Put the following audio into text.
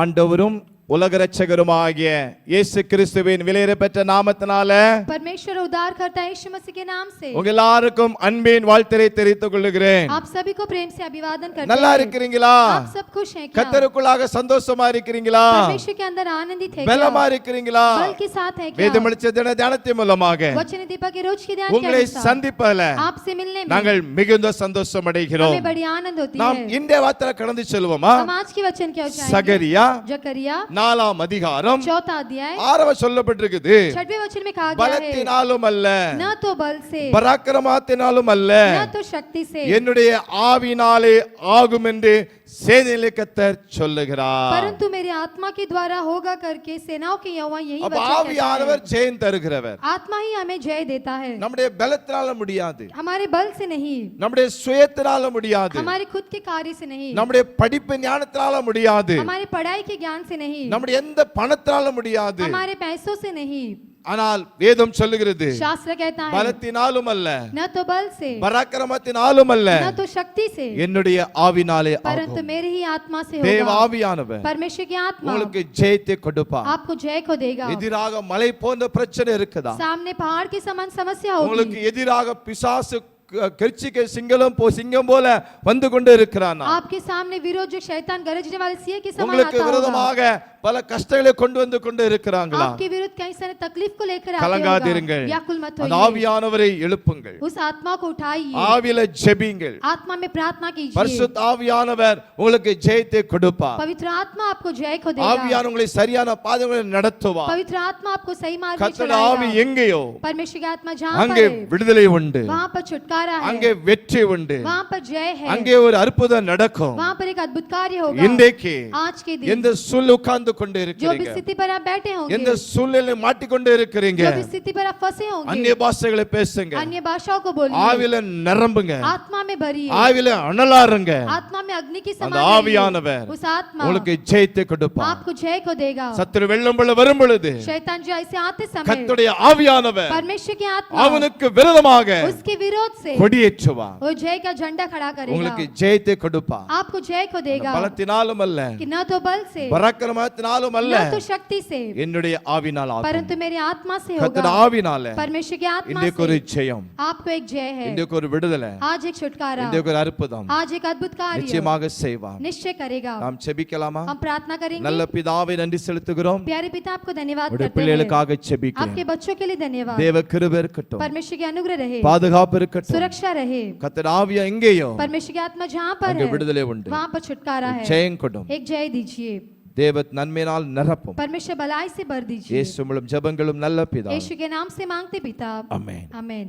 ஆண்டவரும் உலக இரட்சகருமாகிய இயேசு கிறிஸ்துவின் விலையேறப்பெற்ற நாமத்தினால परमेश्वर उद्धार करता यीशु मसीह के नाम से உங்க எல்லாருக்கும் அன்பின் வாழ்த்தை தெரிவித்துக் கொள்கிறேன். आप सभी को प्रेम से अभिवादन करते हैं. நல்லா இருக்கிறீங்களா? आप सब खुश हैं क्या? கர்த்தருக்குள்ளாக சந்தோஷமா இருக்கிறீங்களா? परमेश्वर के अंदर आनंदित हैं क्या? பலமா இருக்கிறீங்களா? बल के साथ हैं क्या? வேதமளிச்ச தியானத்தின் மூலமாக वचन दीपक के रोज के ध्यान உங்களை के अनुसार சந்திப்பதில आपसे मिलने में நாங்கள் மிகுந்த சந்தோஷம் அடைகிறோம். हमें बड़ी आनंद होती நாம் है. இந்த வார்த்தையை கடந்து செல்வோமா? हम आज की वचन क्या उठाएंगे? சகரியா जकरिया 4ஆம் அதிகாரம் 4वां अध्याय 6 சொல்லப்பட்டிருக்குது. 6वें वचन में कहा गया है பலத்தினாலும் அல்ல, न तो बल से பராக்கிரமத்தினாலும் அல்ல, न तो शक्ति से என்னுடைய ஆவினாலே ஆகும் என்று சேனையிலே கர்த்தர் சொல்லுகிறார். परंतु मेरी आत्मा के द्वारा होगा करके सेनाओं के यहोवा यही அப்ப वचन कहता ஆவியானவர் है. ஜெயம் தருகிறவர். आत्मा ही हमें जय देता है, நம்முடைய பலத்தினால முடியாது, हमारे बल से नहीं, நம்முடைய சுயத்தினால முடியாது, हमारे खुद के कार्य से नहीं, நம்முடைய படிப்பு ஞானத்தினால முடியாது, हमारे पढ़ाई के ज्ञान से नहीं, நம்முடைய எந்த பணத்தினால முடியாது. हमारे पैसों से नहीं. ஆனால் வேதம் சொல்லுகிறது शास्त्र कहता है பலத்தினாலும் அல்ல, न तो बल से பராக்கிரமத்தினாலும் அல்ல, न तो शक्ति से, என்னுடைய ஆவினாலே परंतु ஆகும். मेरे ही आत्मा से தேவ होगा. ஆவியானவர் परमेश्वर की आत्मा உங்களுக்கு ஜெயத்தை கொடுப்பார். आपको जय को देगा. எதிராக மலை போன்ற பிரச்சனை இருக்குதா? सामने पहाड़ के समान समस्या होगी. உங்களுக்கு எதிராக பிசாசு கர்ச்சிக்க சிங்கம் போல வந்து கொண்டு இருக்கிறானா? आपके सामने विरोध जो शैतान गरजने वाले सिंह के समान உங்களுக்கு आता होगा. விரோதமாக பல கஷ்டங்களை கொண்டு வந்து கொண்டு இருக்கிறாங்களா? आपके विरुद्ध कई सारे तकलीफ को लेकर आते கலங்காதிருங்கள். होगा. व्याकुल मत அந்த होइए. ஆவியானவரை எழுப்புங்கள். उस आत्मा को उठाइए. ஆவியில ஜெபிங்கள். आत्मा में प्रार्थना कीजिए. பரிசுத்த ஆவியானவர் உங்களுக்கு ஜெயத்தை கொடுப்பார். पवित्र आत्मा आपको जय को देगा. ஆவியானவர் உங்களை சரியான பாதைகளில் நடத்துவார். पवित्र आत्मा आपको सही मार्ग में கர்த்தருடைய ஆவி चलाएगा. எங்கேயோ परमेश्वर की आत्मा जहाँ அங்கே पर है விடுதலை உண்டு, वहाँ पर छुटकारा है, அங்கே வெற்றி உண்டு, वहाँ पर जय है, அங்கே ஒரு அற்புதம் நடக்கும். वहाँ पर एक अद्भुत कार्य होगा. இன்றைக்கு आज के दिन எந்த சூழல் உட்கார்ந்து கொண்டு जो भी இருக்கிறீங்க, स्थिति पर आप बैठे होंगे, எந்த சூழ்நிலையில் மாட்டிக்கொண்டு இருக்கிறீங்க, जो भी स्थिति पर आप फंसे होंगे, அந்நிய பாஷைகளை பேசுங்க, अन्य भाषाओं को बोलिए, ஆவியில நிரம்புங்க, आत्मा में भरिए, ஆவியில அனலாருங்க. आत्मा में अग्नि की அந்த समान ஆவியானவர் रहिए. उस आत्मा உங்களுக்கு ஜெயத்தை கொடுப்பார். आपको जय को देगा. சத்துரு வெள்ளம் போல வரும் பொழுது शैतान जो ऐसे आते समय கர்த்தருடைய ஆவியானவர் परमेश्वर की आत्मा அவனுக்கு விரோதமாக उसके विरोध से கொடியேற்றுவார். वो जय का झंडा खड़ा करेगा. உங்களுக்கு ஜெயத்தை கொடுப்பார். आपको जय को देगा. பலத்தினாலும் அல்ல, कि न तो बल से பராக்கிரமத்தினாலும் அல்ல, न तो शक्ति से, என்னுடைய ஆவினால் ஆகும். परंतु मेरी आत्मा से கர்த்தருடைய होगा. ஆவினால परमेश्वर की आत्मा இன்றைக்கு ஒரு से ஜெயம், आपको एक जय है, இன்றைக்கு ஒரு விடுதலை, आज एक छुटकारा, இன்றைக்கு ஒரு அற்புதம் आज एक अद्भुत कार्य நிச்சயமாக செய்வார். निश्चय करेगा. நாம் செபிக்கலாமா? हम प्रार्थना करेंगे. நல்ல பிதாவே நன்றி செலுத்துகிறோம். प्यारे पिता आपको धन्यवाद உடைய करते हैं. பிள்ளைகளுக்காக செபிக்கிறேன். आपके बच्चों के लिए धन्यवाद. தேவ கிருபை இருக்கட்டும், परमेश्वर की अनुग्रह रहे, பாதுகாப்பு இருக்கட்டும். सुरक्षा रहे. கர்த்தர் ஆவியா எங்கேயோ परमेश्वर की आत्मा जहाँ पर அங்கே है விடுதலை உண்டு. वहाँ पर छुटकारा है. ஜெயம் கொடும். एक जय दीजिए. தேவ நன்மையினால் நிரப்பும். परमेश्वर भलाई से भर दीजिए. இயேசு மூலம் ஜெபங்களும் நல்ல பிதா. यीशु के नाम से मांगते पिता. आमेन. आमेन.